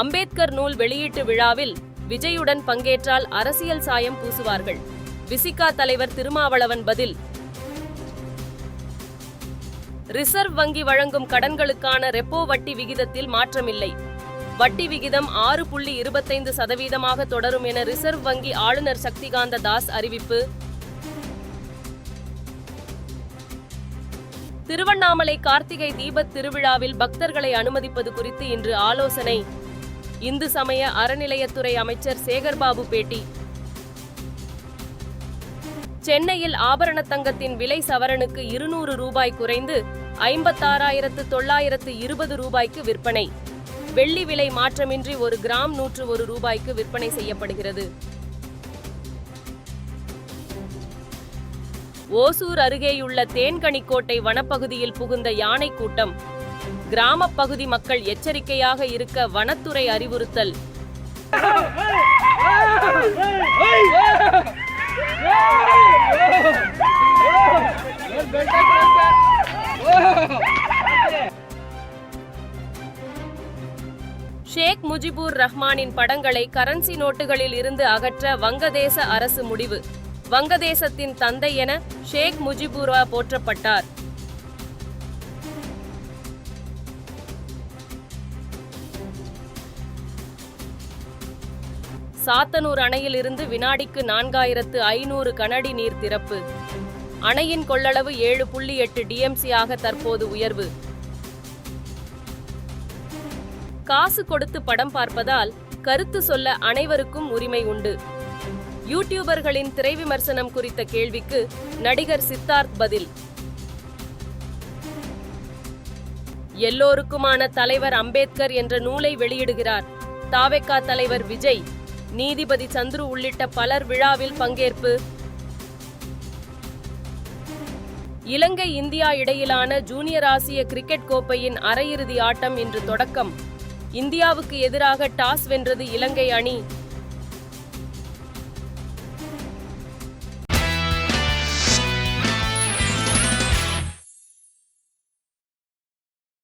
அம்பேத்கர் நூல் வெளியீட்டு விழாவில் விஜயுடன் பங்கேற்றால் அரசியல் சாயம் பூசுவார்கள். விசிகா தலைவர் திருமாவளவன் பதில். ரிசர்வ் வங்கி வழங்கும் கடன்களுக்கான ரெப்போ வட்டி விகிதத்தில் மாற்றமில்லை. வட்டி விகிதம் 6.25% தொடரும் என ரிசர்வ் வங்கி ஆளுநர் சக்திகாந்த தாஸ் அறிவிப்பு. திருவண்ணாமலை கார்த்திகை தீபத் திருவிழாவில் பக்தர்களை அனுமதிப்பது குறித்து இன்று ஆலோசனை. இந்து சமய அறநிலையத்துறை அமைச்சர் சேகர்பாபு பேட்டி. சென்னையில் ஆபரண தங்கத்தின் விலை சவரனுக்கு 200 ரூபாய் குறைந்து 56,920 ரூபாய்க்கு விற்பனை. வெள்ளி விலை மாற்றமின்றி 1 கிராம் 101 ரூபாய்க்கு விற்பனை செய்யப்படுகிறது. ஓசூர் அருகேயுள்ள தேன்கனிக்கோட்டை வனப்பகுதியில் புகுந்த யானை கூட்டம். கிராமப் பகுதி மக்கள் எச்சரிக்கையாக இருக்க வனத்துறை அறிவுறுத்தல். ஷேக் முஜிபுர் ரஹ்மானின் படங்களை கரன்சி நோட்டுகளில் இருந்து அகற்ற வங்கதேச அரசு முடிவு. வங்கதேசத்தின் தந்தை என ஷேக் முஜிபுர் போற்றப்பட்டார். சாத்தனூர் அணையில் இருந்து வினாடிக்கு 4500 கனஅடி நீர் திறப்பு. அணையின் கொள்ளளவு 7.8 டிஎம்சி ஆக தற்போது உயர்வு. காசு கொடுத்து படம் பார்ப்பதால் கருத்து சொல்ல அனைவருக்கும் உரிமை உண்டு. யூடியூபர்களின் திரை விமர்சனம் குறித்த கேள்விக்கு நடிகர் சித்தார்த் பதில். எல்லோருக்குமான தலைவர் அம்பேத்கர் என்ற நூலை வெளியிடுகிறார் தாவேகா தலைவர் விஜய். நீதிபதி சந்துரு உள்ளிட்ட பலர் விழாவில் பங்கேற்பு. இலங்கை இந்தியா இடையிலான ஜூனியர் ஆசிய கிரிக்கெட் கோப்பையின் அரையிறுதி ஆட்டம் இன்று தொடக்கம். இந்தியாவுக்கு எதிராக டாஸ் வென்றது இலங்கை அணி.